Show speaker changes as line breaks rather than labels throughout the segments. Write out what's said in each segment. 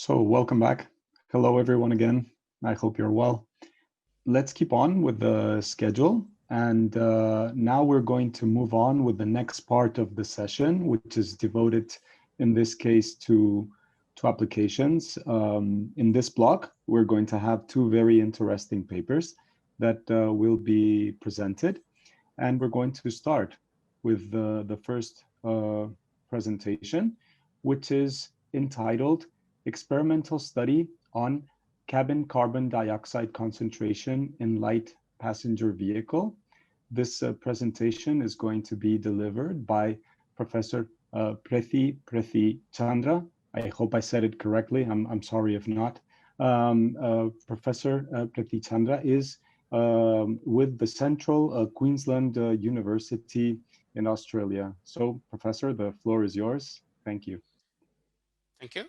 So welcome back. Hello, everyone again. I hope you're well. Let's keep on with the schedule. And now we're going to move on with the next part of the session, which is devoted in this case to applications. In this block, we're going to have two very interesting papers that will be presented. And we're going to start with the first presentation, which is entitled Experimental Study on Cabin Carbon Dioxide Concentration in Light Passenger Vehicle. This presentation is going to be delivered by Professor Preethichandra. I hope I said it correctly. I'm sorry if not. Professor Preethichandra is with the Central Queensland University in Australia. So, Professor, the floor is yours. Thank you.
Thank you.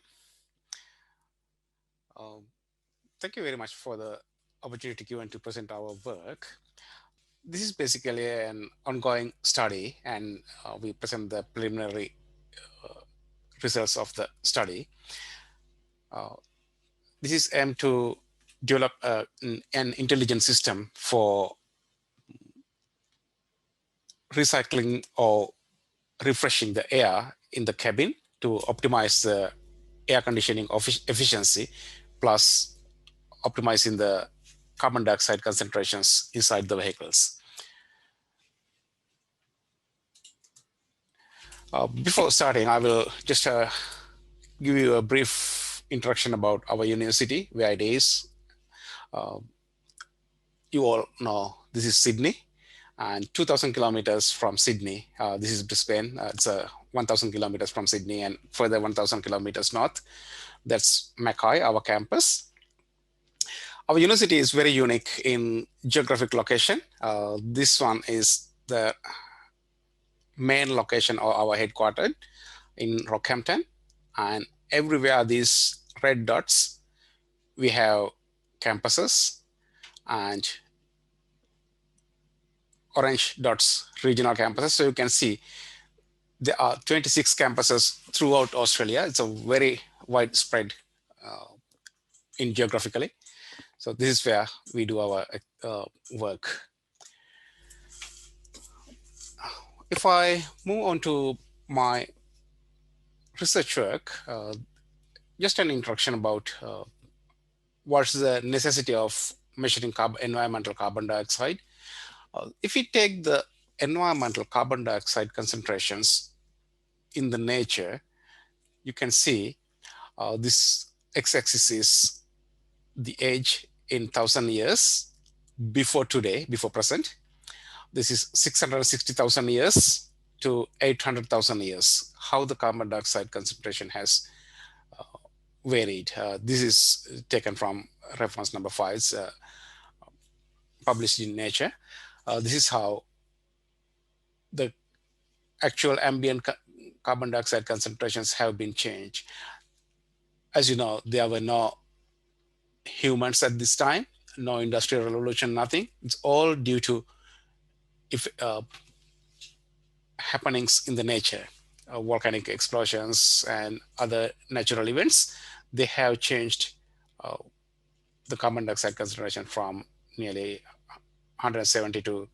Thank you very much for the opportunity given to present our work. This is basically an ongoing study, and we present the preliminary results of the study. This is aimed to develop an intelligent system for recycling or refreshing the air in the cabin to optimize the air conditioning efficiency, plus optimizing the carbon dioxide concentrations inside the vehicles. Before starting, I will just give you a brief introduction about our university, where it is. You all know this is Sydney, and 2,000 kilometers from Sydney. This is Brisbane. It's 1,000 kilometers from Sydney, and further 1,000 kilometers north. That's Mackay, our campus. Our university is very unique in geographic location. This one is the main location of our headquarters in Rockhampton, and everywhere these red dots, we have campuses, and orange dots, regional campuses. So you can see there are 26 campuses throughout Australia. It's a very widespread in geographically. So this is where we do our work. If I move on to my research work, just an introduction about what's the necessity of measuring environmental carbon dioxide. If we take the environmental carbon dioxide concentrations in the nature, you can see this x-axis is the age in 1,000 years before today, before present. This is 660,000 years to 800,000 years, how the carbon dioxide concentration has varied. This is taken from reference number 5, published in Nature. This is how the actual ambient carbon dioxide concentrations have been changed. As you know, there were no humans at this time, no industrial revolution, nothing. It's all due to happenings in the nature, volcanic explosions and other natural events. They have changed the carbon dioxide concentration from nearly 170 to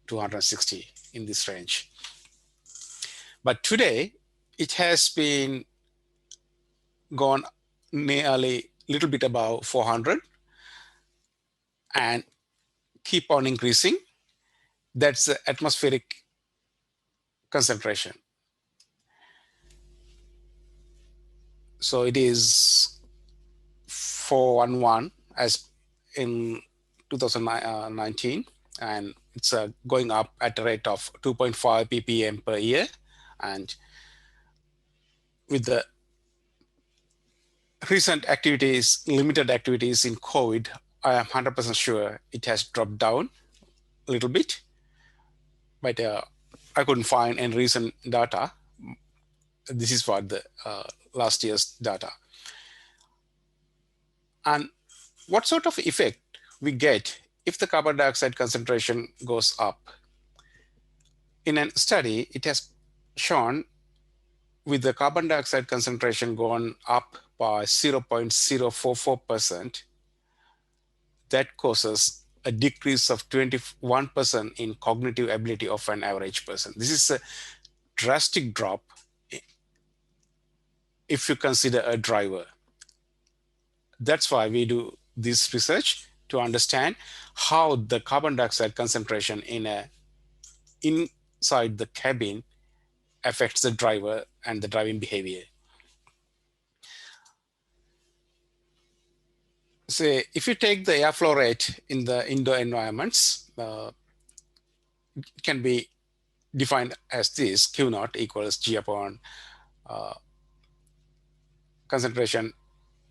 260 in this range. But today, it has been gone nearly a little bit above 400 and keep on increasing. That's the atmospheric concentration. So it is 411 as in 2019, and it's going up at a rate of 2.5 ppm per year. And with the recent activities, limited activities in COVID, I am 100% sure it has dropped down a little bit, but I couldn't find any recent data. This is for the last year's data. And what sort of effect we get if the carbon dioxide concentration goes up? In a study, it has shown with the carbon dioxide concentration gone up by 0.044%, that causes a decrease of 21% in cognitive ability of an average person. This is a drastic drop if you consider a driver. That's why we do this research, to understand how the carbon dioxide concentration inside the cabin affects the driver and the driving behavior. Say, if you take the airflow rate in the indoor environments, it can be defined as this: Q naught equals G upon concentration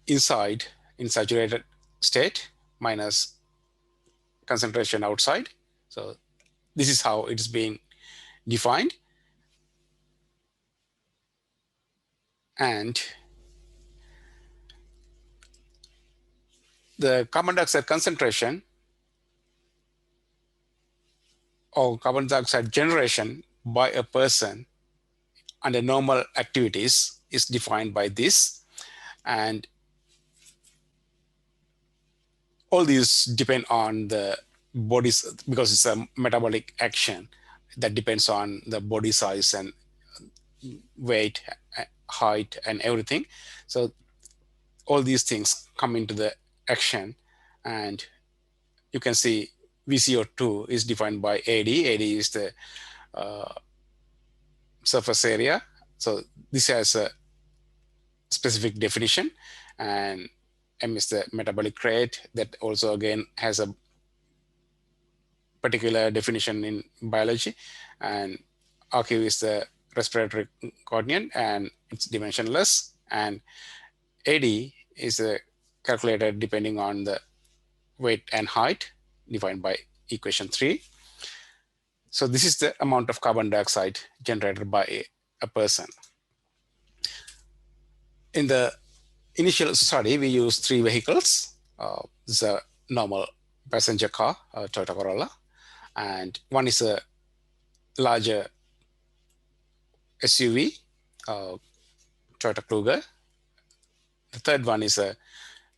inside in saturated state minus concentration outside. So this is how it's being defined. And the carbon dioxide concentration or carbon dioxide generation by a person under normal activities is defined by this. And all these depend on the body's, because it's a metabolic action that depends on the body size and weight, height, and everything. So all these things come into the action, and you can see VCO2 is defined by AD. AD is the surface area. So this has a specific definition, and M is the metabolic rate that also again has a particular definition in biology, and RQ is the respiratory coordinate and it's dimensionless, and AD is calculated depending on the weight and height defined by equation 3. So this is the amount of carbon dioxide generated by a person. In the initial study, we used 3 vehicles. This is a normal passenger car, Toyota Corolla, and one is a larger SUV, Toyota Kluger. The third one is a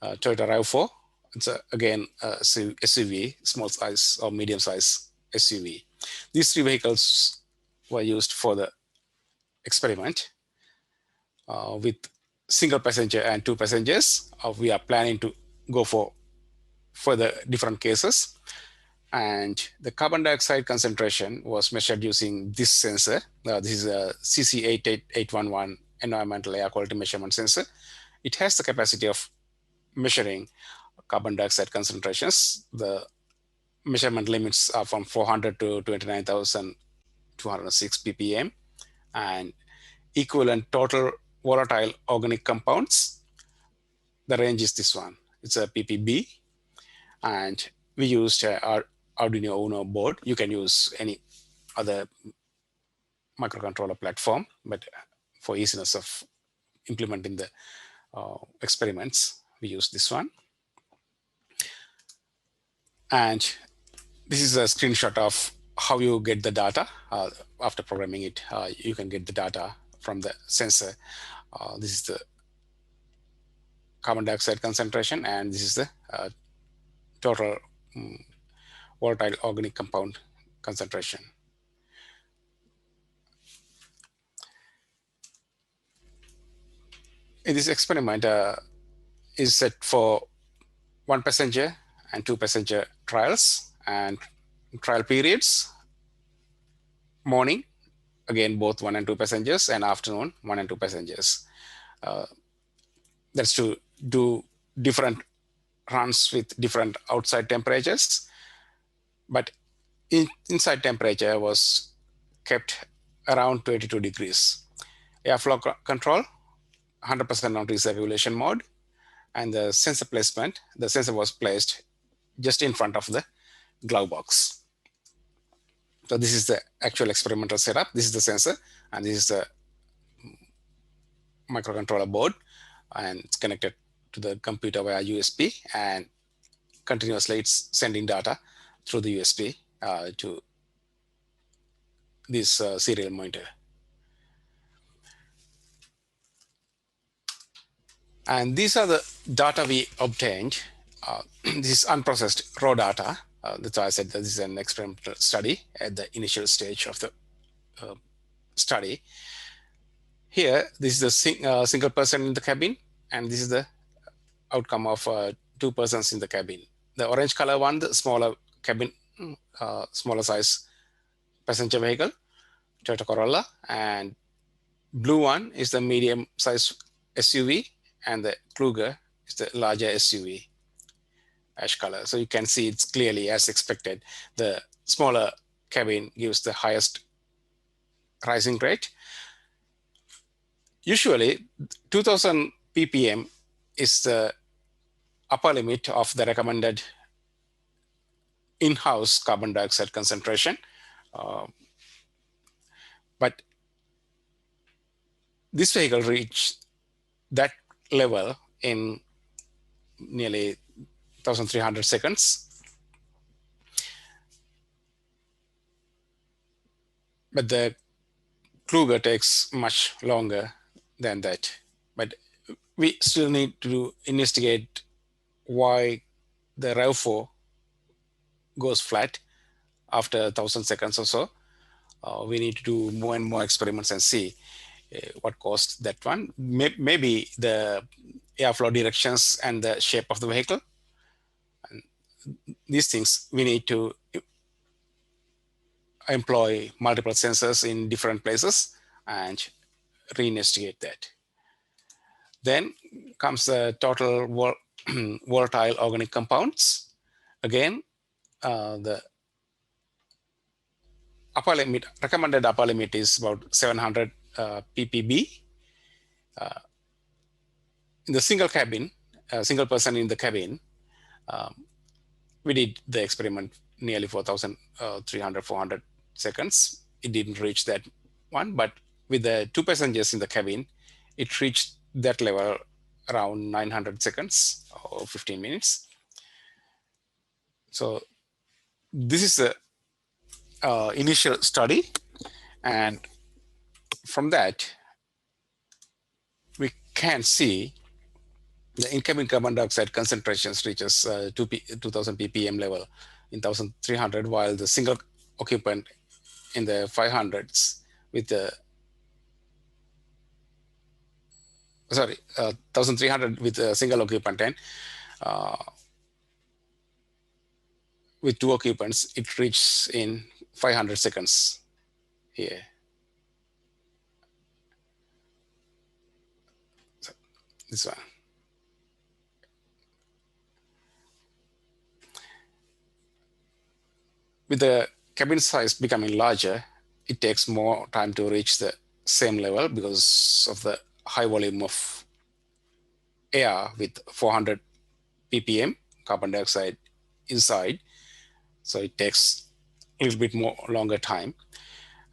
Toyota RAV4. It's again a SUV, small size or medium size SUV. These 3 vehicles were used for the experiment with single passenger and 2 passengers. We are planning to go for further different cases. And the carbon dioxide concentration was measured using this sensor. This is a CC88811 environmental air quality measurement sensor. It has the capacity of measuring carbon dioxide concentrations. The measurement limits are from 400 to 29,206 ppm, and equivalent total volatile organic compounds. The range is this one. It's a ppb, and we used our Arduino Uno board. You can use any other microcontroller platform, but for easiness of implementing the experiments, we use this one. And this is a screenshot of how you get the data. After programming it, you can get the data from the sensor. This is the carbon dioxide concentration, and this is the total volatile organic compound concentration. In this experiment is set for 1 passenger and 2 passenger trials, and trial periods: morning, again both 1 and 2 passengers, and afternoon 1 and 2 passengers. That's to do different runs with different outside temperatures, but inside temperature was kept around 22 degrees. Airflow control, 100% on recirculation mode, and the sensor placement, the sensor was placed just in front of the glove box. So this is the actual experimental setup. This is the sensor, and this is the microcontroller board, and it's connected to the computer via USB, and continuously it's sending data through the USB to this serial monitor. And these are the data we obtained. This is unprocessed raw data. That's why I said that this is an experimental study at the initial stage of the study. Here, this is a single person in the cabin, and this is the outcome of 2 persons in the cabin. The orange color one, the smaller cabin, smaller size passenger vehicle, Toyota Corolla, and blue one is the medium size SUV, and the Kluger is the larger SUV, ash color. So you can see it's clearly as expected. The smaller cabin gives the highest rising rate. Usually 2000 ppm is the upper limit of the recommended in-house carbon dioxide concentration. But this vehicle reached that level in nearly 1,300 seconds. But the Kluger takes much longer than that. But we still need to investigate why the RAV4 goes flat after 1,000 seconds or so. We need to do more and more experiments and see what caused that one. Maybe the airflow directions and the shape of the vehicle. And these things we need to employ multiple sensors in different places and reinvestigate that. Then comes the total volatile organic compounds. Again, the upper limit, recommended upper limit is about 700 ppb. In the single cabin, single person in the cabin, we did the experiment nearly 4,300, 400 seconds. It didn't reach that one, but with the 2 passengers in the cabin, it reached that level around 900 seconds or 15 minutes. So this is the initial study. And from that, we can see the incoming carbon dioxide concentrations reaches 2000 ppm level in 1,300, while the single occupant in the 500s with the 1,300 with a single occupant, and with 2 occupants, it reaches in 500 seconds here. So this one. With the cabin size becoming larger, it takes more time to reach the same level because of the high volume of air with 400 ppm carbon dioxide inside. So it takes a little bit more longer time.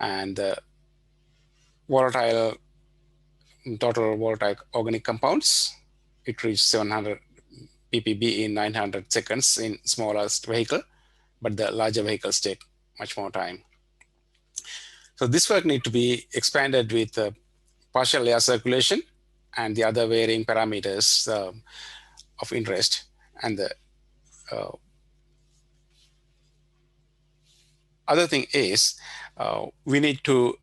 And the total volatile organic compounds, it reached 700 ppb in 900 seconds in smallest vehicle, but the larger vehicles take much more time. So this work needs to be expanded with partial air circulation and the other varying parameters of interest. And the other thing is we need to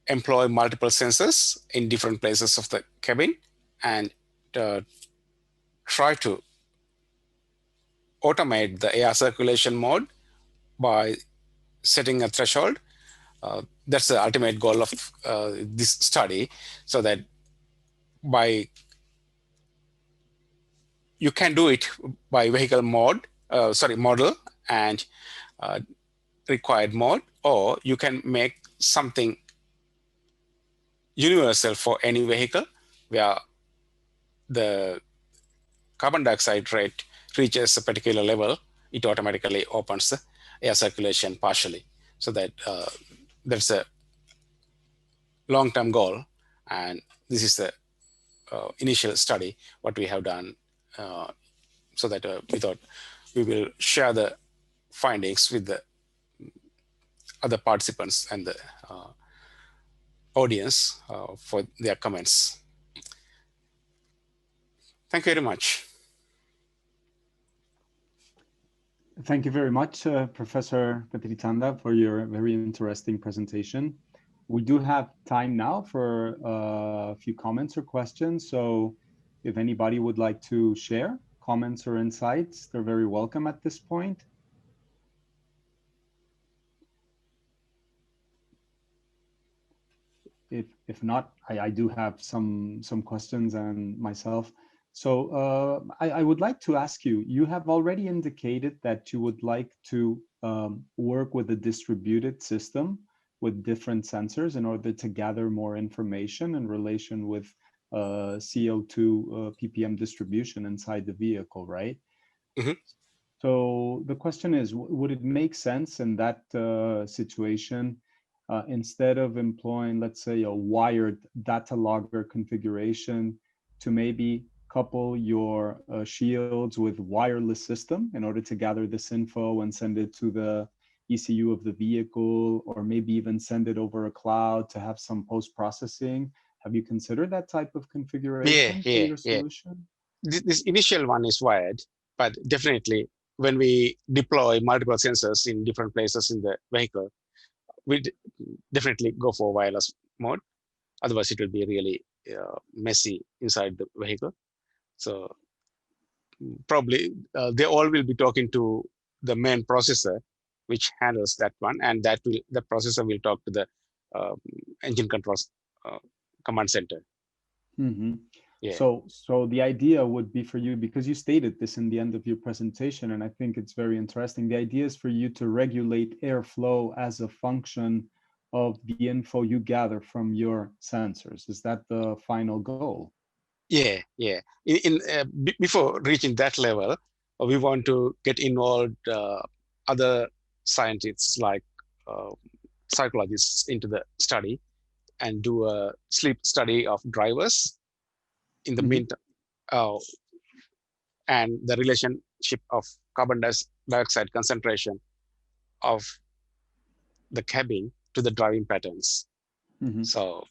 employ multiple sensors in different places of the cabin and try to automate the air circulation mode by setting a threshold. That's the ultimate goal of this study, so that you can do it by vehicle model and required mode, or you can make something universal for any vehicle where the carbon dioxide rate reaches a particular level, it automatically opens the air circulation partially. So that that's a long-term goal. And this is the initial study, what we have done, so that we thought we will share the findings with the other participants and the audience for their comments. Thank you very much.
Thank you very much, Professor Preethichandra, for your very interesting presentation. We do have time now for a few comments or questions. So if anybody would like to share comments or insights, they're very welcome at this point. If not, I do have some questions and myself. So I would like to ask you, you have already indicated that you would like to work with a distributed system with different sensors in order to gather more information in relation with CO2 ppm distribution inside the vehicle, right?
Mm-hmm.
So the question is, would it make sense in that situation, instead of employing, let's say, a wired data logger configuration, to maybe couple your shields with wireless system in order to gather this info and send it to the ECU of the vehicle, or maybe even send it over a cloud to have some post-processing? Have you considered that type of configuration for your solution?
This initial one is wired, but definitely when we deploy multiple sensors in different places in the vehicle, we definitely go for wireless mode. Otherwise, it will be really messy inside the vehicle. So probably they all will be talking to the main processor, which handles that one, and the processor will talk to the engine controls command center.
Mm-hmm.
Yeah.
So the idea would be for you, because you stated this in the end of your presentation, and I think it's very interesting. The idea is for you to regulate airflow as a function of the info you gather from your sensors. Is that the final goal?
Yeah. Before reaching that level, we want to get involved other scientists like psychologists into the study and do a sleep study of drivers in the meantime, and the relationship of carbon dioxide concentration of the cabin to the driving patterns. So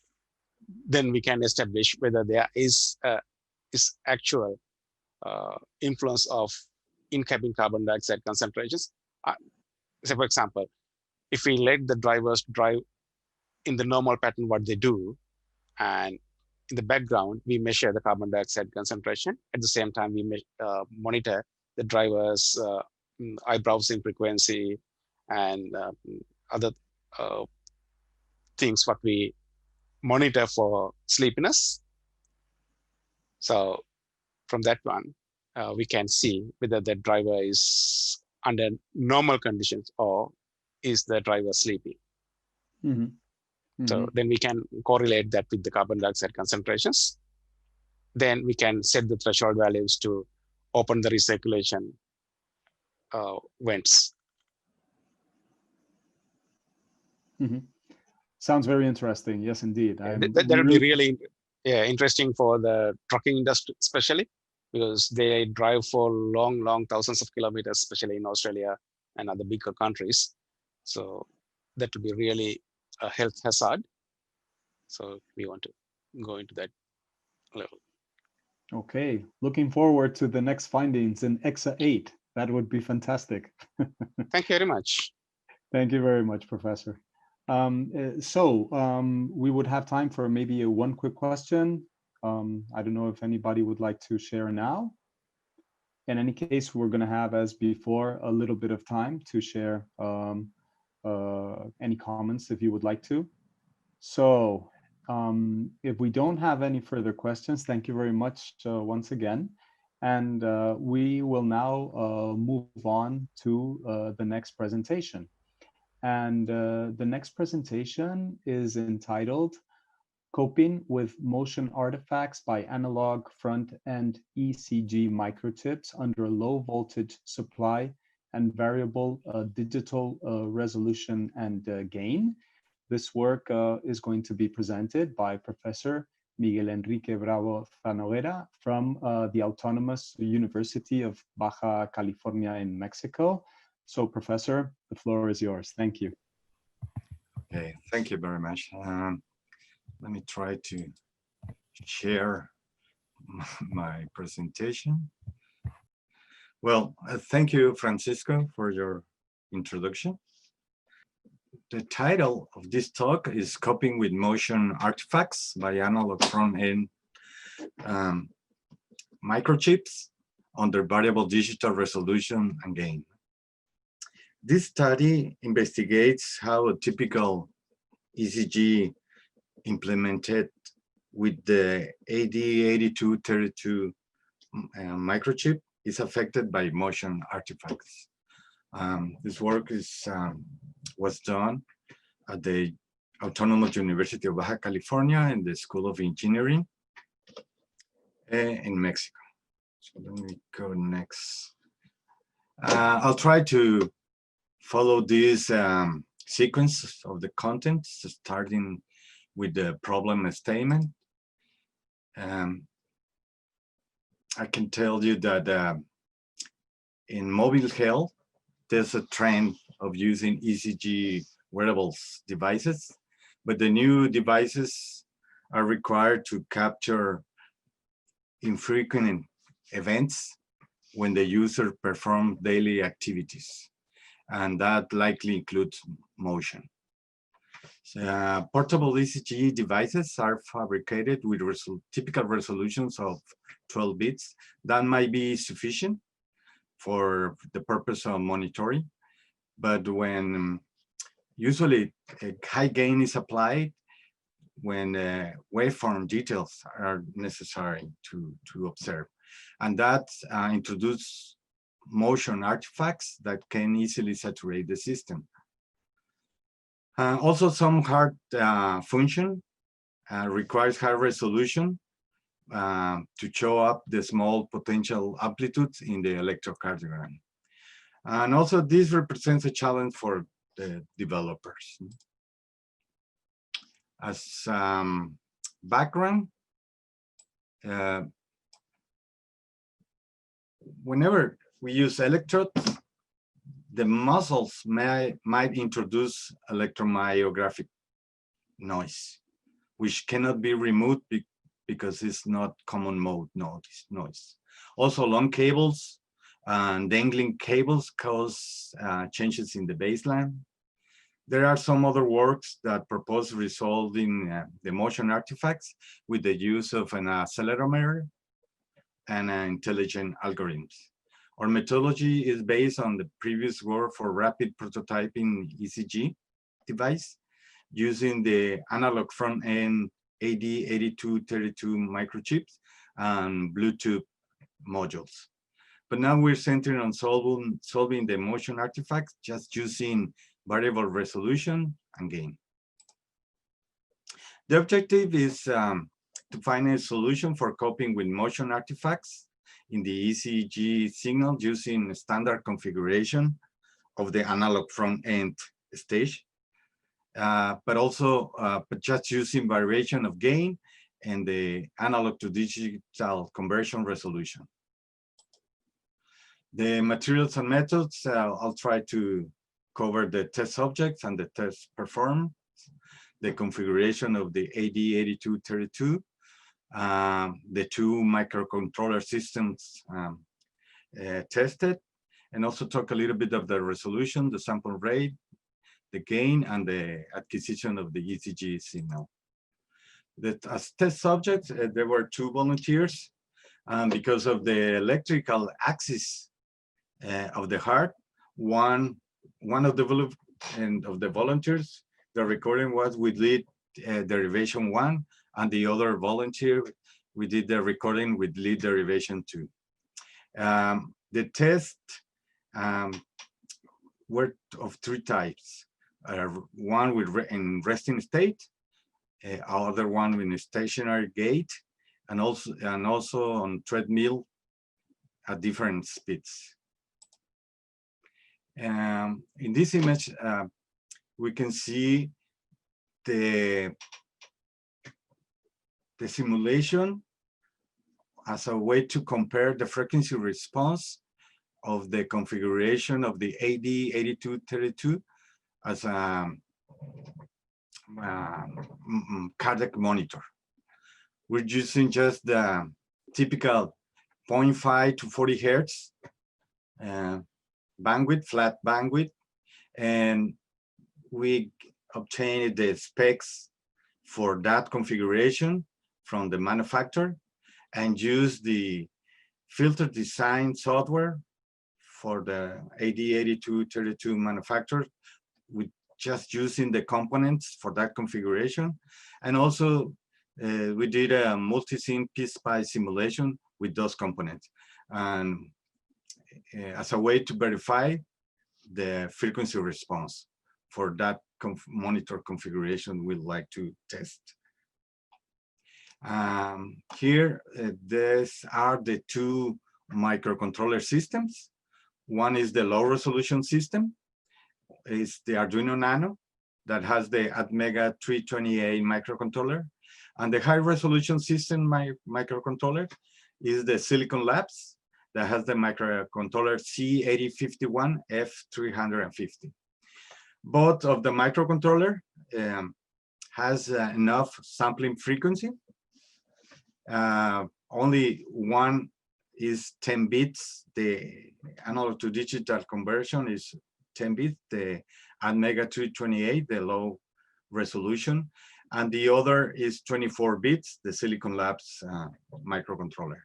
then we can establish whether there is actual influence of in-cabin carbon dioxide concentrations. So for example, if we let the drivers drive in the normal pattern what they do, and in the background we measure the carbon dioxide concentration, at the same time we monitor the driver's eye browsing frequency and other things what we monitor for sleepiness. So from that one, we can see whether the driver is under normal conditions or is the driver sleeping. So then we can correlate that with the carbon dioxide concentrations. Then we can set the threshold values to open the recirculation vents.
Sounds very interesting. Yes, indeed.
That would be really interesting for the trucking industry, especially because they drive for long thousands of kilometers, especially in Australia and other bigger countries. So that would be really a health hazard. So we want to go into that level.
Okay, looking forward to the next findings in ECSA-8. That would be fantastic.
Thank you very much.
Thank you very much, Professor. We would have time for maybe one quick question. I don't know if anybody would like to share now. In any case, we're going to have, as before, a little bit of time to share any comments if you would like to. So if we don't have any further questions, thank you very much once again. And we will now move on to the next presentation. And the next presentation is entitled Coping with Motion Artifacts by Analog Front-End ECG Microchips Under Low Voltage Supply and Variable Digital Resolution and Gain. This work is going to be presented by Professor Miguel Enrique Bravo Zanoguera from the Autonomous University of Baja California in Mexico. So, Professor, the floor is yours. Thank you.
Okay, thank you very much. Let me try to share my presentation. Well, thank you, Francisco, for your introduction. The title of this talk is Coping with Motion Artifacts by Analog Front-End Microchips under Variable Digital Resolution and Gain. This study investigates how a typical ECG implemented with the AD8232 microchip is affected by motion artifacts. This work was done at the Autonomous University of Baja California and the School of Engineering in Mexico. So let me go next. I'll try to follow this sequence of the content, starting with the problem statement. I can tell you that in mobile health, there's a trend of using ECG wearables devices, but the new devices are required to capture infrequent events when the user performs daily activities, and that likely includes motion. So, portable ECG devices are fabricated with typical resolutions of 12 bits. That might be sufficient for the purpose of monitoring, but when usually a high gain is applied, when waveform details are necessary to observe, and that introduces motion artifacts that can easily saturate the system. Also, some heart function requires high resolution to show up the small potential amplitudes in the electrocardiogram. And also, this represents a challenge for the developers. As background, whenever we use electrodes, the muscles might introduce electromyographic noise, which cannot be removed because it's not common mode noise. Also, long cables and dangling cables cause changes in the baseline. There are some other works that propose resolving the motion artifacts with the use of an accelerometer and intelligent algorithms. Our methodology is based on the previous work for rapid prototyping ECG device using the analog front-end AD8232 microchips and Bluetooth modules. But now we're centering on solving the motion artifacts just using variable resolution and gain. The objective is to find a solution for coping with motion artifacts in the ECG signal using standard configuration of the analog front-end stage, but also just using variation of gain and the analog to digital conversion resolution. The materials and methods, I'll try to cover the test subjects and the test performance, the configuration of the AD8232, the two microcontroller systems tested, and also talk a little bit of the resolution, the sample rate, the gain, and the acquisition of the ECG signal. As test subjects, there were 2 volunteers, because of the electrical axis of the heart, one of the volunteers, the recording was with lead derivation 1, and the other volunteer, we did the recording with lead derivation 2. The test were of 3 types. One in resting state, other one in a stationary gait, and also on treadmill at different speeds. In this image, we can see the simulation as a way to compare the frequency response of the configuration of the AD8232 as a cardiac monitor. We're using just the typical 0.5 to 40 hertz bandwidth, flat bandwidth, and we obtained the specs for that configuration from the manufacturer and used the filter design software for the AD8232 manufacturer with just using the components for that configuration. And also we did a multi-sim PSPI simulation with those components. And as a way to verify the frequency response for that monitor configuration we'd like to test. Here, these are the two microcontroller systems. One is the low resolution system. It's the Arduino Nano that has the Atmega 328 microcontroller. And the high resolution system microcontroller is the Silicon Labs that has the microcontroller C8051F350. Both of the microcontroller has enough sampling frequency. Only one is 10 bits. The analog to digital conversion is 10 bits, the Atmega 328, the low resolution, and the other is 24 bits, the Silicon Labs microcontroller.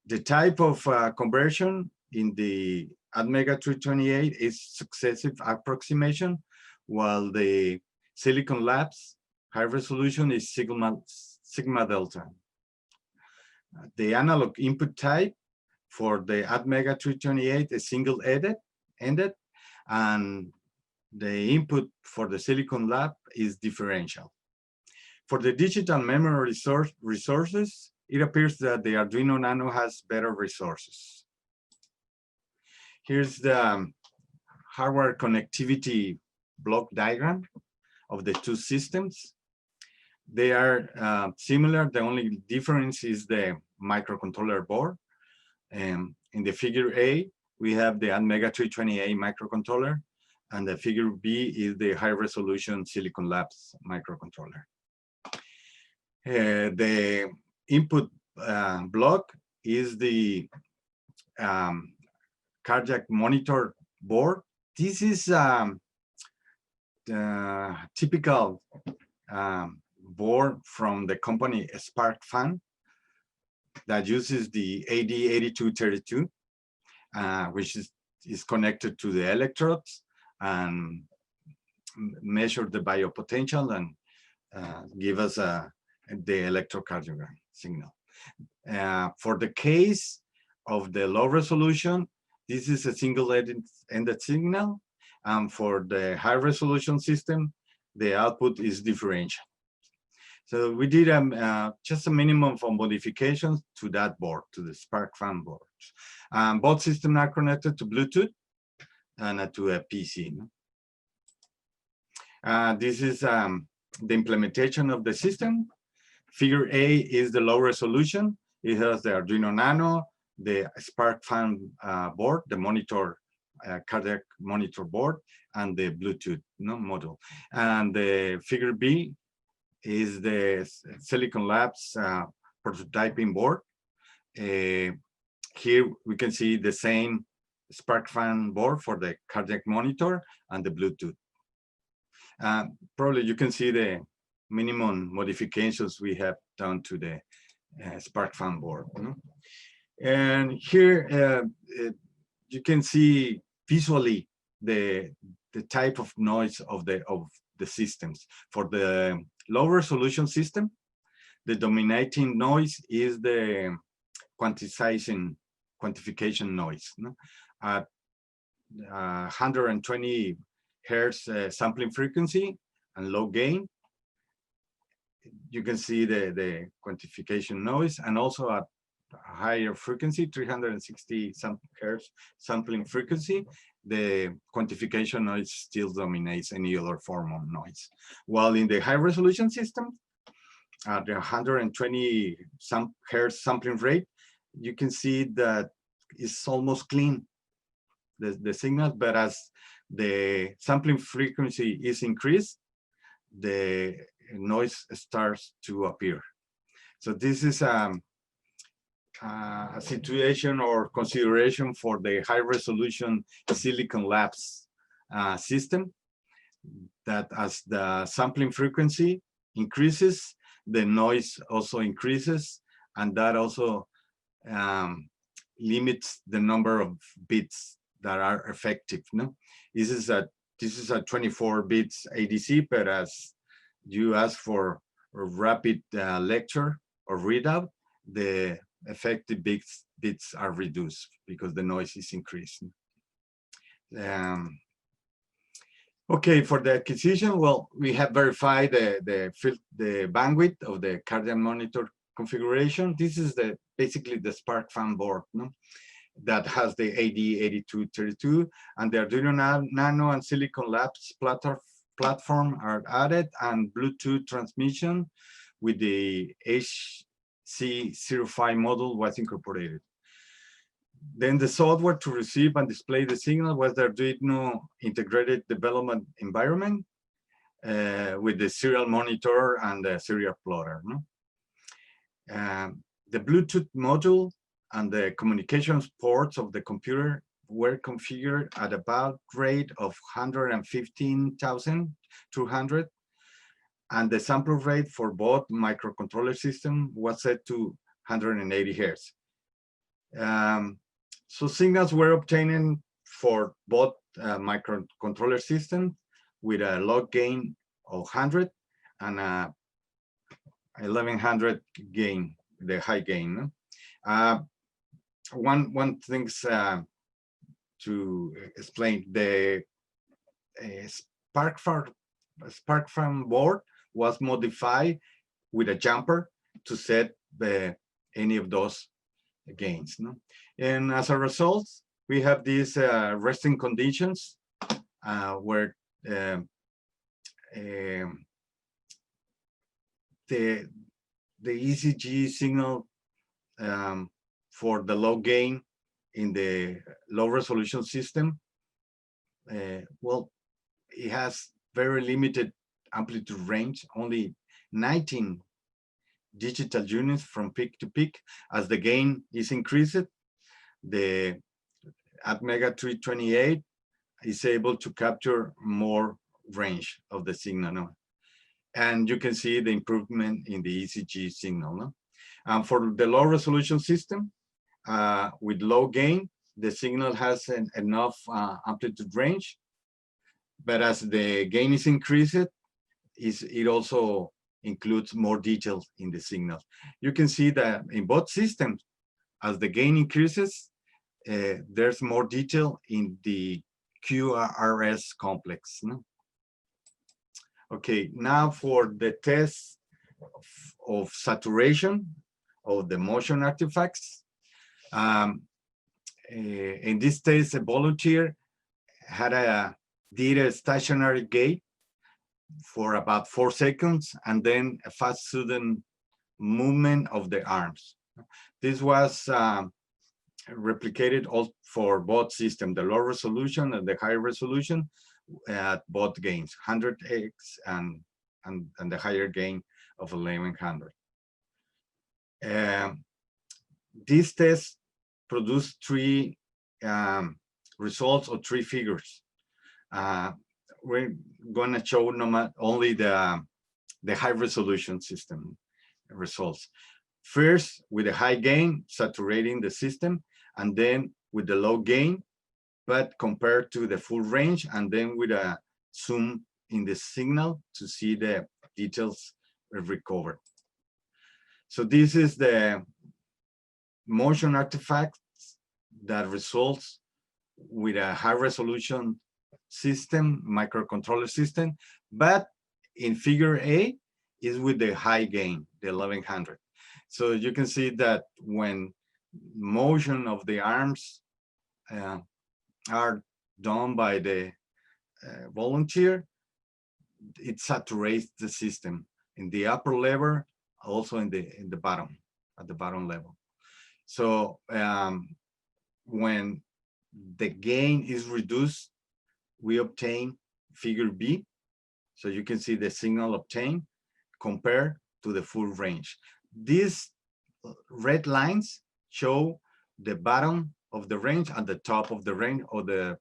The type of conversion in the Atmega 328 is successive approximation, while the Silicon Labs high resolution is sigma delta. The analog input type for the Atmega 328 is single-ended, and the input for the Silicon Lab is differential. For the digital memory resources, it appears that the Arduino Nano has better resources. Here's the hardware connectivity block diagram of the two systems. They are similar. The only difference is the microcontroller board. In the figure A, we have the Atmega 328 microcontroller, and the figure B is the high resolution Silicon Labs microcontroller. The input block is the cardiac monitor board. This is the typical board from the company Spark Fan that uses the AD8232, which is connected to the electrodes and measure the biopotential and give us the electrocardiogram signal. For the case of the low resolution, this is a single-ended signal, and for the high resolution system, the output is differential. So we did just a minimum of modifications to that board, to the Spark Fan board. Both systems are connected to Bluetooth and to a PC. This is the implementation of the system. Figure A is the low resolution. It has the Arduino Nano, the Spark Fan board, the monitor, cardiac monitor board, and the Bluetooth module. And the figure B is the Silicon Labs prototyping board. Here we can see the same Spark Fan board for the cardiac monitor and the Bluetooth. Probably you can see the minimum modifications we have done to the Spark Fan board. And here you can see visually the type of noise of the systems. For the low resolution system, the dominating noise is the quantification noise. At 120 hertz sampling frequency and low gain, you can see the quantification noise, and also at higher frequency, 360 hertz sampling frequency, the quantification noise still dominates any other form of noise. While in the high resolution system, at the 120 hertz sampling rate, you can see that it's almost clean, the signal, but as the sampling frequency is increased, the noise starts to appear. So this is a situation or consideration for the high resolution Silicon Labs system, that as the sampling frequency increases, the noise also increases, and that also limits the number of bits that are effective. No, this is a 24 bits ADC, but as you ask for a rapid lecture or readout, the effective bits are reduced because the noise is increasing. Okay, for the acquisition, well, we have verified the bandwidth of the cardiac monitor configuration. This is basically the Spark fan board, no? That has the AD8232, and the Arduino Nano and Silicon Labs platform are added, and Bluetooth transmission with the HC05 module was incorporated. Then the software to receive and display the signal was the Arduino integrated development environment with the serial monitor and the serial plotter. No? The Bluetooth module and the communications ports of the computer were configured at about rate of 115,200, and the sample rate for both microcontroller system was set to 180 Hertz. So signals were obtained for both microcontroller systems with a log gain of 100 and 1100 gain, the high gain. No? One thing's to explain, the Spark fan board was modified with a jumper to set any of those gains. No? And as a result, we have these resting conditions where the ECG signal for the low gain in the low resolution system, well, it has very limited amplitude range, only 19 digital units from peak to peak. As the gain is increased, the Atmega 328 is able to capture more range of the signal. No? And you can see the improvement in the ECG signal. No? And for the low resolution system, with low gain, the signal has enough amplitude range, but as the gain is increased, it also includes more details in the signal. You can see that in both systems, as the gain increases, there's more detail in the QRS complex. No? Okay, now for the test of saturation of the motion artifacts. In this test, a volunteer did a stationary gait for about 4 seconds, and then a fast sudden movement of the arms. This was replicated all for both systems, the low resolution and the high resolution, at both gains, 100x and the higher gain of 1100. This test produced 3 results or 3 figures. We're going to show only the high resolution system results. First, with a high gain, saturating the system, and then with the low gain, but compared to the full range, and then with a zoom in the signal to see the details recovered. So this is the motion artifact that results with a high resolution system, microcontroller system, but in figure A is with the high gain, the 1100. So you can see that when motion of the arms are done by the volunteer, it saturates the system in the upper level, also in the bottom, at the bottom level. So when the gain is reduced, we obtain figure B. So you can see the signal obtained compared to the full range. These red lines show the bottom of the range and the top of the range, or the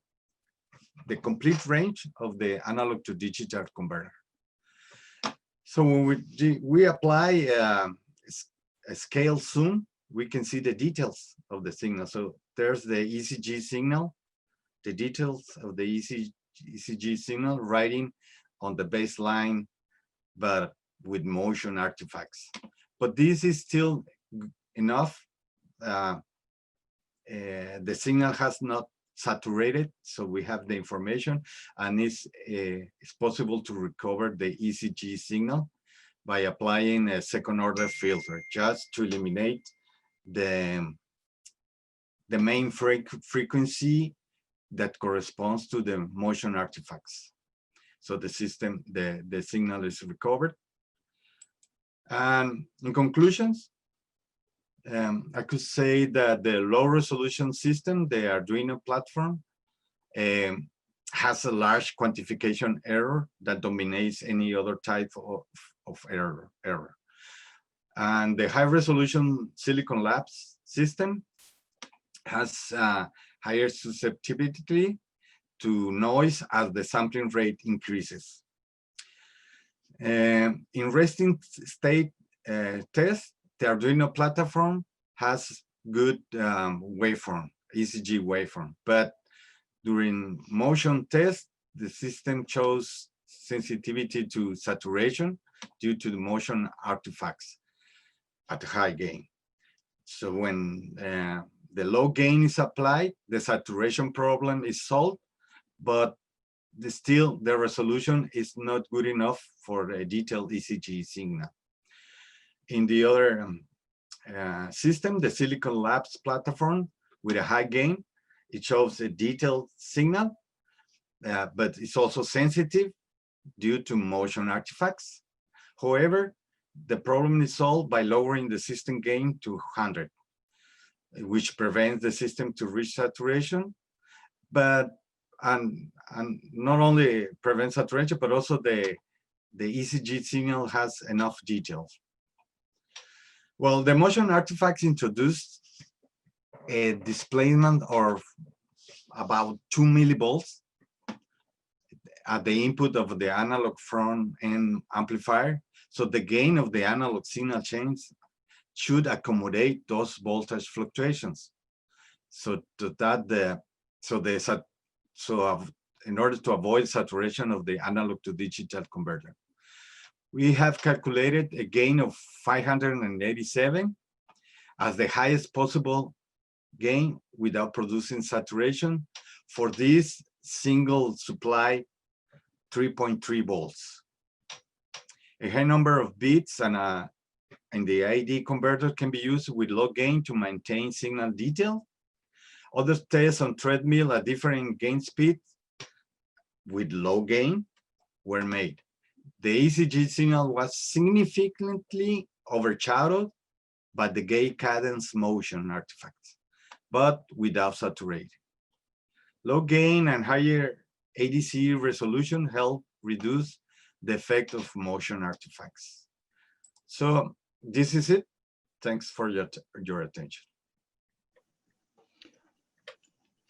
complete range of the analog to digital converter. So when we apply a scale zoom, we can see the details of the signal. So there's the ECG signal, the details of the ECG signal writing on the baseline, but with motion artifacts. But this is still enough. The signal has not saturated, so we have the information, and it's possible to recover the ECG signal by applying a second order filter, just to eliminate the main frequency that corresponds to the motion artifacts. So the system, the signal is recovered. And in conclusions, I could say that the low resolution system, the Arduino platform, has a large quantification error that dominates any other type of error. And the high resolution Silicon Labs system has higher susceptibility to noise as the sampling rate increases. In resting state test, the Arduino platform has good waveform, ECG waveform, but during motion test, the system shows sensitivity to saturation due to the motion artifacts at high gain. So when the low gain is applied, the saturation problem is solved, but still the resolution is not good enough for a detailed ECG signal. In the other system, the Silicon Labs platform with a high gain, it shows a detailed signal, but it's also sensitive due to motion artifacts. However, the problem is solved by lowering the system gain to 100, which prevents the system to reach saturation, but and not only prevents saturation, but also the ECG signal has enough details. Well, the motion artifacts introduced a displacement of about 2 millivolts at the input of the analog front-end amplifier. So the gain of the analog signal chains should accommodate those voltage fluctuations. So in order to avoid saturation of the analog to digital converter, we have calculated a gain of 587 as the highest possible gain without producing saturation for this single supply 3.3 volts. A high number of bits and the ID converter can be used with low gain to maintain signal detail. Other tests on treadmill at different gain speeds with low gain were made. The ECG signal was significantly overshadowed by the gate cadence motion artifacts, but without saturating. Low gain and higher ADC resolution help reduce the effect of motion artifacts. So this is it. Thanks for your attention.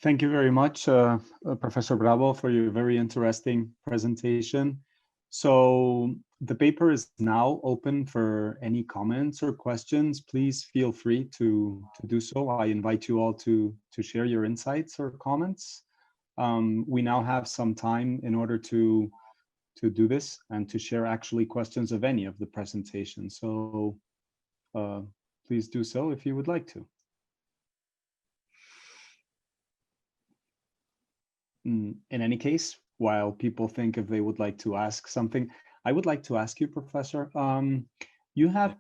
Thank you very much, Professor Bravo, for your very interesting presentation. So the paper is now open for any comments or questions. Please feel free to do so. I invite you all to share your insights or comments. We now have some time in order to do this and to share actually questions of any of the presentations. So please do so if you would like to. In any case, while people think if they would like to ask something, I would like to ask you, Professor, you have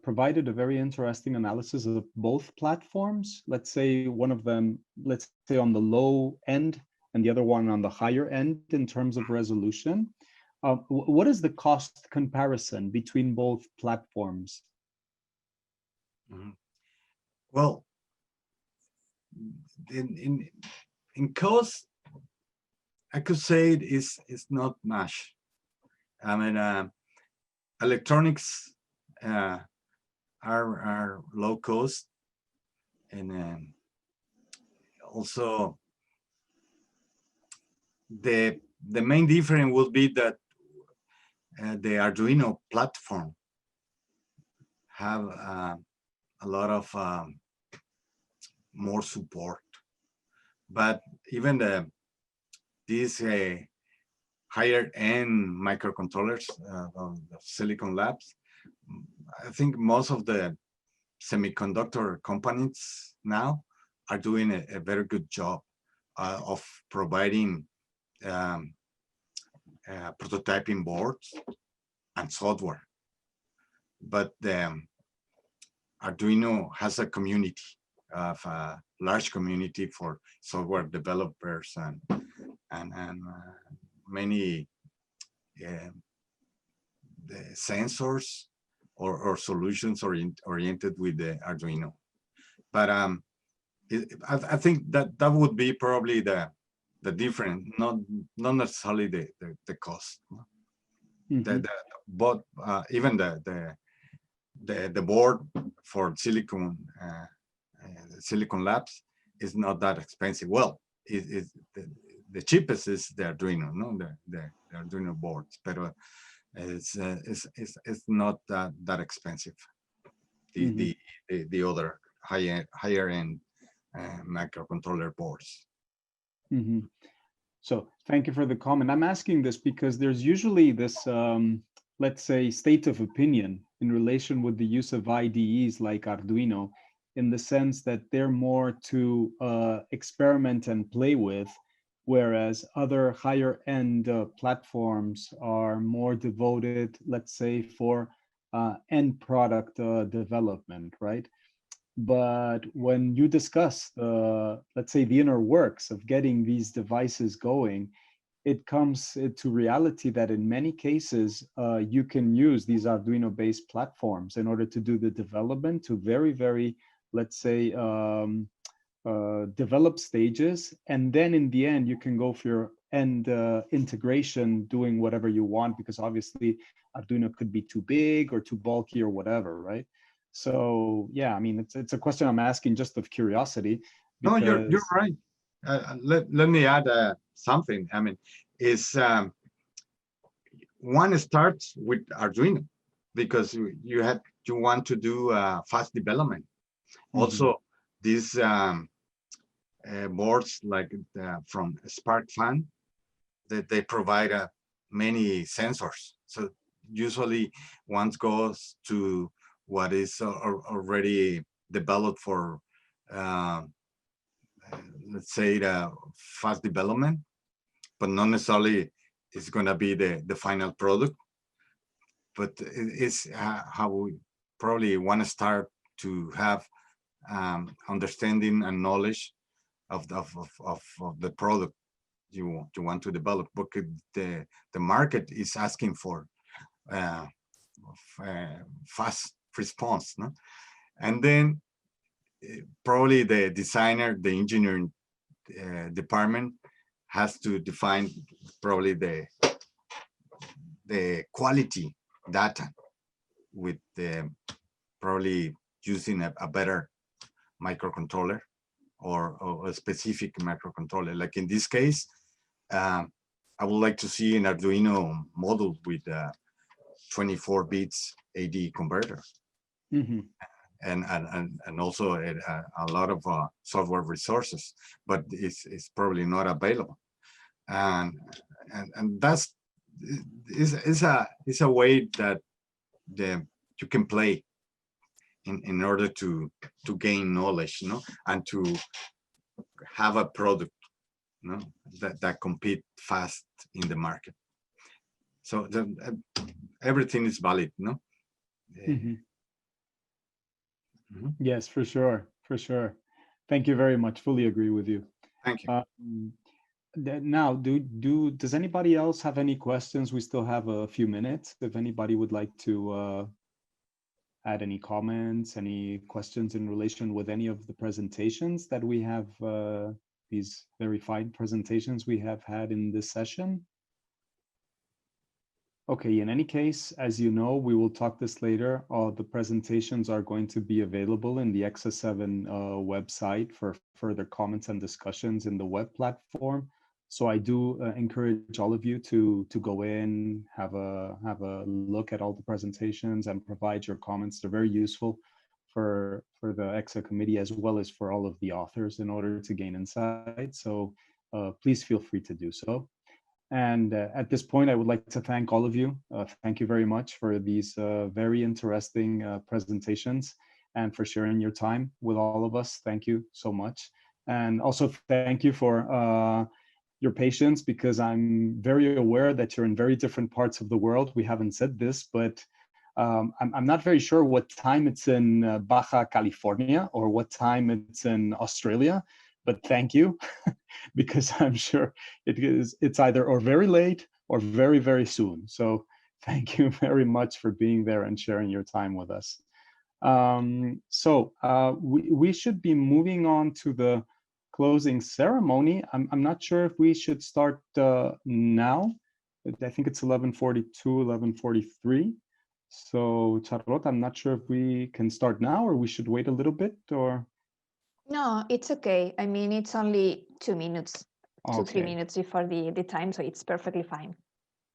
provided a very interesting analysis of both platforms. Let's say one of them, let's say on the low end and the other one on the higher end in terms of resolution. What is the cost comparison between both platforms?
Well, in cost, I could say it's not much. I mean, electronics are low cost, And also the main difference will be that the Arduino platform have a lot of more support, but even these higher end microcontrollers of the Silicon Labs, I think most of the semiconductor companies now are doing a very good job of providing prototyping boards and software. But Arduino has a community of a large community for software developers and many the sensors or solutions oriented with the Arduino. But I think that would be probably the difference, not necessarily the cost. Mm-hmm. But even the board for Silicon Labs is not that expensive. Well, the cheapest is the Arduino, no, the Arduino boards, but it's not that expensive. The other higher end microcontroller boards.
Mm-hmm. So thank you for the comment. I'm asking this because there's usually this, let's say, state of opinion in relation with the use of IDEs like Arduino, in the sense that they're more to experiment and play with, whereas other higher end platforms are more devoted, let's say, for end product development, right? But when you discuss let's say, the inner works of getting these devices going, it comes to reality that in many cases, you can use these Arduino-based platforms in order to do the development to very, very, let's say, developed stages. And then in the end, you can go for your end integration, doing whatever you want, because obviously Arduino could be too big or too bulky or whatever, right? So yeah, I mean, it's a question I'm asking just of curiosity.
No, you're right. Let me add something. I mean, is one starts with Arduino because you want to do fast development. Mm-hmm. Also, these boards like from SparkFun, they provide many sensors. So usually one goes to what is already developed for let's say the fast development, but not necessarily it's going to be the final product. But it's how we probably want to start to have understanding and knowledge of the product you want to develop. Because the market is asking for fast response, no? And then probably the designer, the engineering department has to define probably the quality data with probably using a better microcontroller or a specific microcontroller. Like in this case, I would like to see an Arduino module with 24 bits AD converter. Mm-hmm. And also a lot of software resources, but it's probably not available. And that's is a way that you can play in order to gain knowledge, you know, and to have a product, you know, that compete fast in the market. So everything is valid, no?
Mm-hmm. Mm-hmm. Yes, for sure, for sure. Thank you very much. Fully agree with you.
Thank you.
Now, does anybody else have any questions? We still have a few minutes. If anybody would like to add any comments, any questions in relation with any of the presentations that we have, these very fine presentations we have had in this session. Okay, in any case, as you know, we will talk this later. The presentations are going to be available in the ECSA-7 website for further comments and discussions in the web platform. So I do encourage all of you to go in, have a look at all the presentations and provide your comments. They're very useful for the ECSA committee as well as for all of the authors in order to gain insight. So please feel free to do so. And at this point, I would like to thank all of you. Thank you very much for these very interesting presentations and for sharing your time with all of us. Thank you so much. And also thank you for your patience, because I'm very aware that you're in very different parts of the world. We haven't said this, but I'm not very sure what time it's in Baja California or what time it's in Australia, but thank you. Because I'm sure it's either or very late or very, very soon. So thank you very much for being there and sharing your time with us. We should be moving on to the closing ceremony. I'm not sure if we should start now. I think it's 11:42, 11:43. So Charlotte, I'm not sure if we can start now or we should wait a little bit, or...
No, it's okay. I mean, it's only 2 minutes, 2-3 minutes before the time, so it's perfectly fine.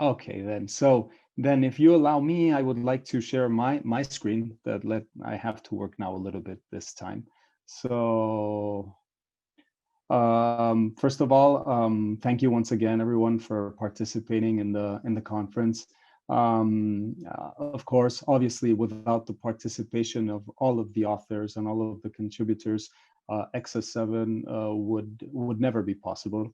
Okay, then. So then if you allow me, I would like to share my screen. I have to work now a little bit this time. So first of all, thank you once again, everyone, for participating in the conference. Of course, obviously, without the participation of all of the authors and all of the contributors, ECSA-7 would never be possible,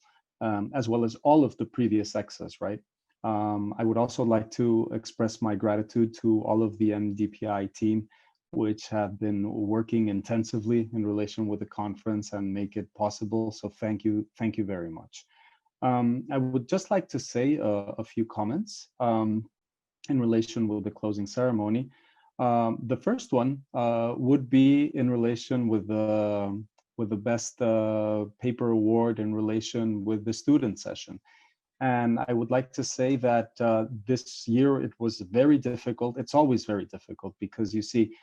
as well as all of the previous ECSAs, right? I would also like to express my gratitude to all of the MDPI team, which have been working intensively in relation with the conference and make it possible. So thank you very much. I would just like to say a few comments in relation with the closing ceremony. The first one would be in relation with the best paper award in relation with the student session. And I would like to say that this year it was very difficult. It's always very difficult because you see,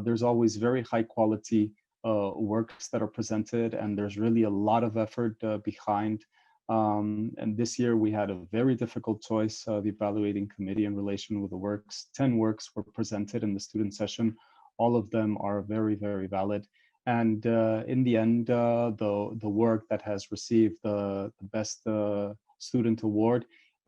there's always very high quality works that are presented, and there's really a lot of effort behind. And this year we had a very difficult choice. The evaluating committee in relation with the works, 10 works were presented in the student session. All of them are very, very valid. And in the end, the work that has received the best student award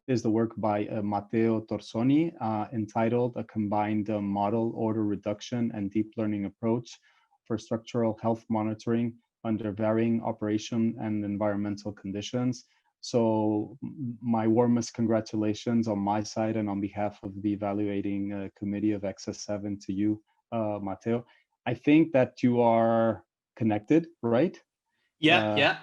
is the work by Matteo Torsoni, entitled A Combined Model Order Reduction and Deep Learning Approach for Structural Health Monitoring under Varying Operation and Environmental Conditions. So my warmest congratulations on my side and on behalf of the evaluating committee of ECSA-7 to you, Matteo. I think that you are connected, right?
Yeah.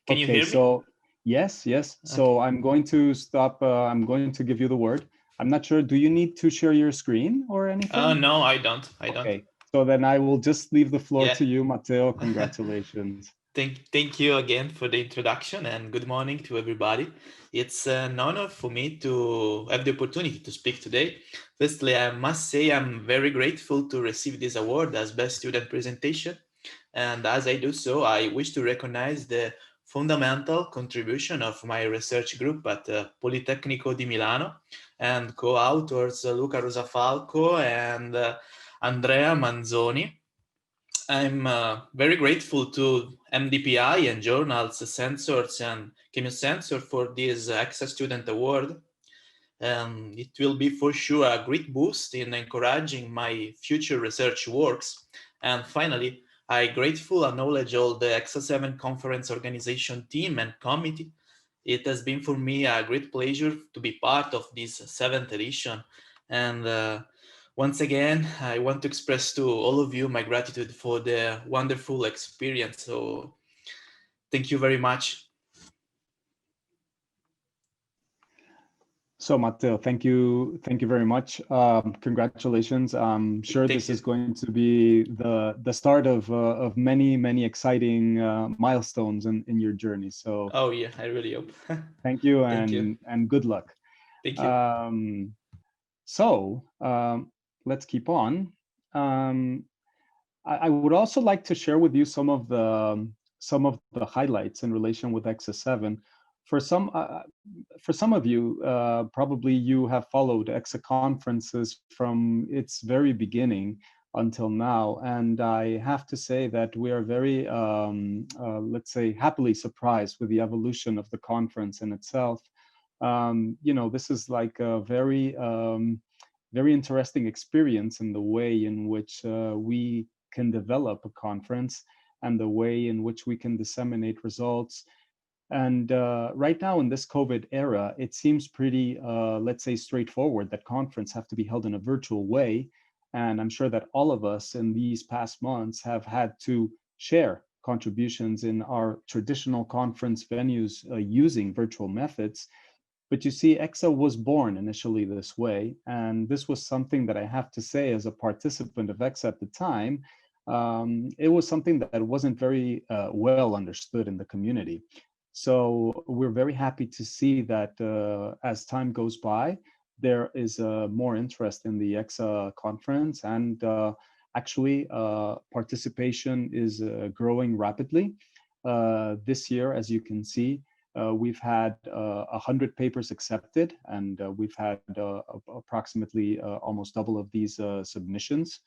Can you hear me?
So yes. So I'm going to stop. I'm going to give you the word. I'm not sure. Do you need to share your screen or anything?
No, I don't.
Okay. So then I will just leave the floor to you, Matteo. Congratulations.
Thank you again for the introduction, and good morning to everybody. It's an honor for me to have the opportunity to speak today. Firstly, I must say I'm very grateful to receive this award as Best Student Presentation. And as I do so, I wish to recognize the fundamental contribution of my research group at Politecnico di Milano and co-authors Luca Rosafalco and Andrea Manzoni. I'm very grateful to MDPI and journals Sensors and Chemiosensor for this ECSA Student Award. It will be for sure a great boost in encouraging my future research works. And finally, I grateful acknowledge all the ECSA-7 conference organization team and committee. It has been for me a great pleasure to be part of this 7th edition. And once again, I want to express to all of you my gratitude for the wonderful experience. So thank you very much.
So Matteo, thank you very much. Congratulations. I'm sure this is going to be the start of many exciting milestones in your journey. So
oh yeah, I really hope.
Thank you and good luck.
Thank you.
So let's keep on. I would also like to share with you some of the highlights in relation with ECSA-7. For some of you, probably you have followed ECSA conferences from its very beginning until now, and I have to say that we are very, let's say, happily surprised with the evolution of the conference in itself. You know, this is like a very, very interesting experience in the way in which we can develop a conference and the way in which we can disseminate results. And right now in this COVID era, it seems pretty, let's say, straightforward that conferences have to be held in a virtual way. And I'm sure that all of us in these past months have had to share contributions in our traditional conference venues using virtual methods. But you see, ECSA was born initially this way. And this was something that I have to say as a participant of ECSA at the time, it was something that wasn't very well understood in the community. So we're very happy to see that as time goes by, there is more interest in the ECSA conference, and actually participation is growing rapidly. This year, as you can see, we've had 100 papers accepted, and we've had approximately almost double of these submissions.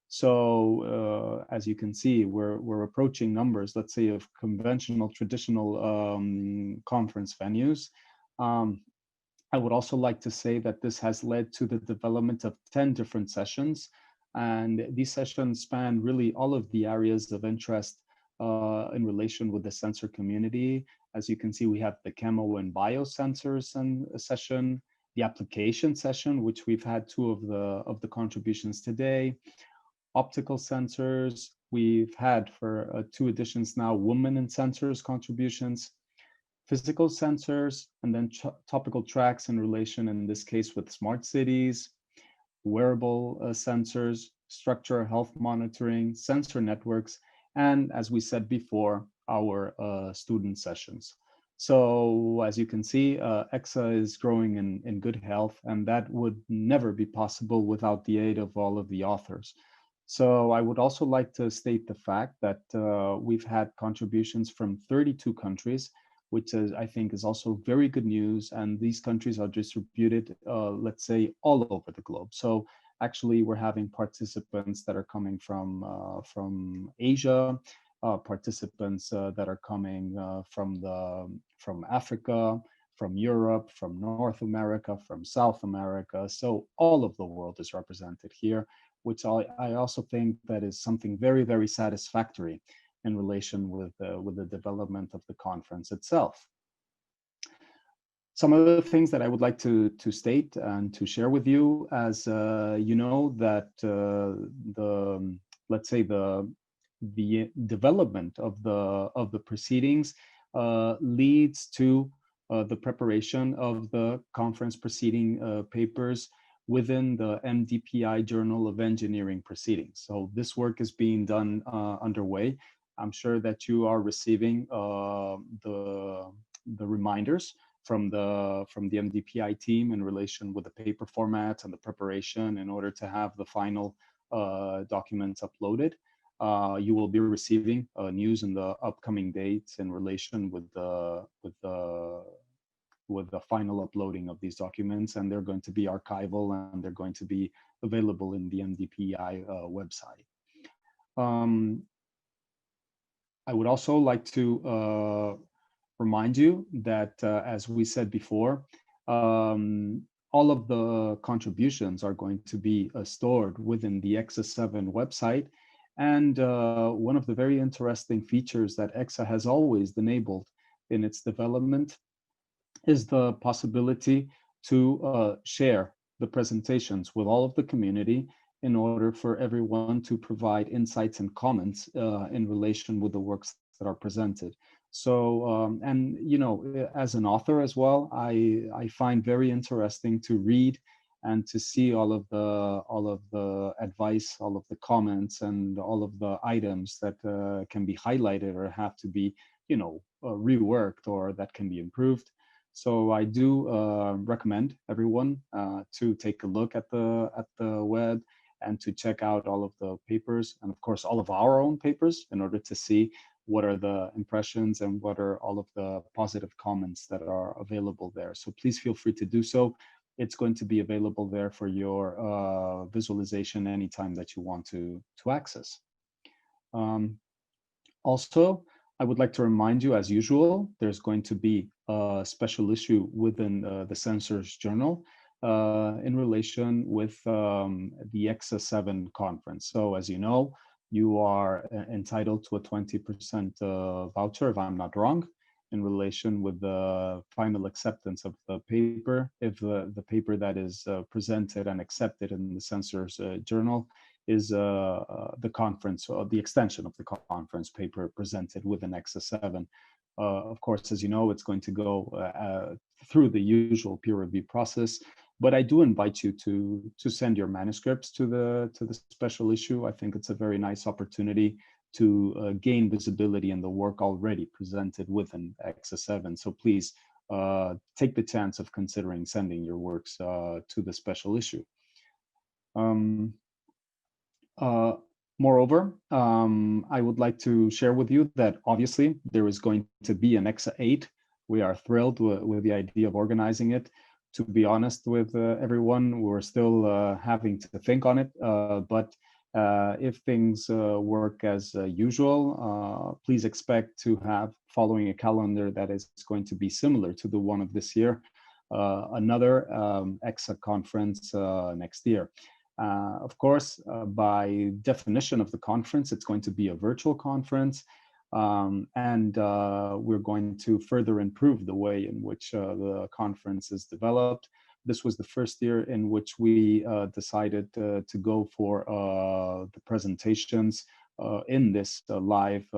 So as you can see, we're approaching numbers, let's say, of conventional, traditional conference venues. I would also like to say that this has led to the development of 10 different sessions. And these sessions span really all of the areas of interest in relation with the sensor community. As you can see, we have the chemo and biosensors session, the application session, which we've had two of the contributions today. Optical sensors, we've had for 2 editions now, women in sensors contributions, physical sensors, and then topical tracks in relation, in this case, with smart cities, wearable sensors, structural health monitoring, sensor networks, and as we said before, our student sessions. So as you can see, ECSA is growing in good health, and that would never be possible without the aid of all of the authors. So I would also like to state the fact that we've had contributions from 32 countries, which is, I think, is also very good news. And these countries are distributed, let's say, all over the globe. So actually, we're having participants that are coming from Asia, participants that are coming from Africa, from Europe, from North America, from South America. So all of the world is represented here, which I also think that is something very, very satisfactory in relation with the development of the conference itself. Some of the things that I would like to state and to share with you, as you know, that let's say the development of the proceedings leads to the preparation of the conference proceeding papers within the MDPI Journal of Engineering Proceedings. So this work is being done underway. I'm sure that you are receiving the reminders from the MDPI team in relation with the paper format and the preparation in order to have the final documents uploaded. You will be receiving news in the upcoming dates in relation with the final uploading of these documents, and they're going to be archival and they're going to be available in the MDPI website. I would also like to remind you that, as we said before, all of the contributions are going to be stored within the ECSA-7 website. And one of the very interesting features that ECSA has always enabled in its development is the possibility to share the presentations with all of the community in order for everyone to provide insights and comments in relation with the works that are presented. So, and you know, as an author as well, I find very interesting to read and to see all of the advice, all of the comments, and all of the items that can be highlighted or have to be, you know, reworked or that can be improved. So I do recommend everyone to take a look at the web and to check out all of the papers, and of course all of our own papers, in order to see what are the impressions and what are all of the positive comments that are available there. So please feel free to do so. It's going to be available there for your visualization anytime that you want to access. Also, I would like to remind you, as usual, there's going to be a special issue within the Sensors Journal in relation with the ECSA-7 conference. So as you know, you are entitled to a 20% voucher, if I'm not wrong, in relation with the final acceptance of the paper. If the paper that is presented and accepted in the Sensors Journal is the conference, or the extension of the conference paper presented with an ECSA-7. Of course, as you know, it's going to go through the usual peer review process, but I do invite you to send your manuscripts to the special issue. I think it's a very nice opportunity to gain visibility in the work already presented with an ECSA-7. So please take the chance of considering sending your works to the special issue. Moreover, I would like to share with you that obviously there is going to be an ECSA-8. We are thrilled with the idea of organizing it. To be honest with everyone, we're still having to think on it, but if things work as usual, please expect to have, following a calendar that is going to be similar to the one of this year, another ECSA conference next year. Of course, by definition of the conference, it's going to be a virtual conference, and we're going to further improve the way in which the conference is developed. This was the first year in which we decided to go for the presentations in this live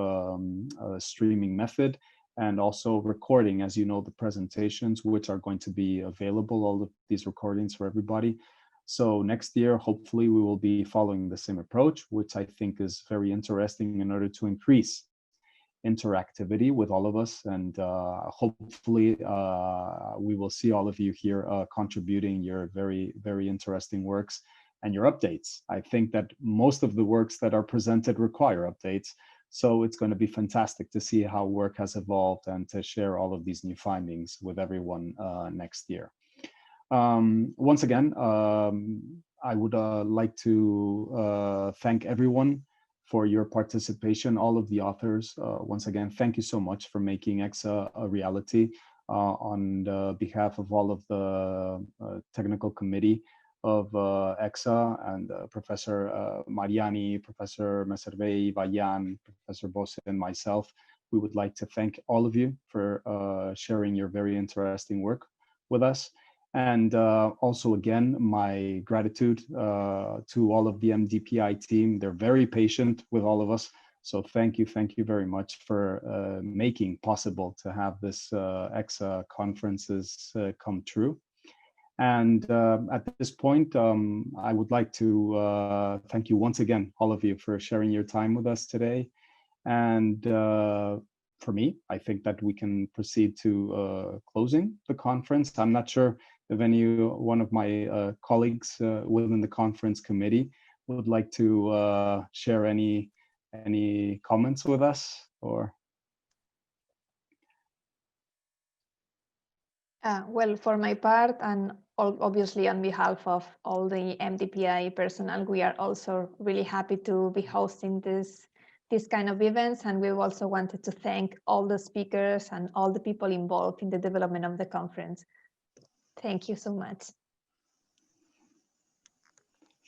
streaming method, and also recording, as you know, the presentations, which are going to be available, all of these recordings for everybody. So next year, hopefully, we will be following the same approach, which I think is very interesting in order to increase interactivity with all of us. And hopefully, we will see all of you here contributing your very, very interesting works and your updates. I think that most of the works that are presented require updates. So it's going to be fantastic to see how work has evolved and to share all of these new findings with everyone next year. Once again, I would like to thank everyone for your participation, all of the authors. Once again, thank you so much for making ECSA a reality on behalf of all of the technical committee of ECSA and Professor Mariani, Professor Messervei, Vayan, Professor Bose, and myself. We would like to thank all of you for sharing your very interesting work with us. And also, again, my gratitude to all of the MDPI team. They're very patient with all of us. So thank you very much for making possible to have this ECSA conferences come true. And at this point, I would like to thank you once again, all of you, for sharing your time with us today. And for me, I think that we can proceed to closing the conference. I'm not sure if any one of my colleagues within the conference committee would like to share any comments with us, or?
Well, for my part, and obviously on behalf of all the MDPI personnel, we are also really happy to be hosting this kind of events, and we also wanted to thank all the speakers and all the people involved in the development of the conference. Thank you so much.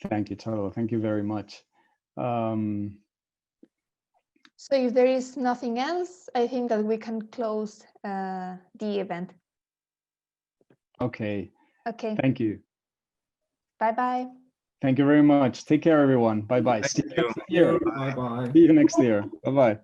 Thank you, Charo. Thank you very much.
So if there is nothing else, I think that we can close the event.
Okay.
Okay.
Thank you.
Bye-bye.
Thank you very much. Take care, everyone. Bye-bye. See you next year.
Bye-bye.
See you next year. Bye-bye.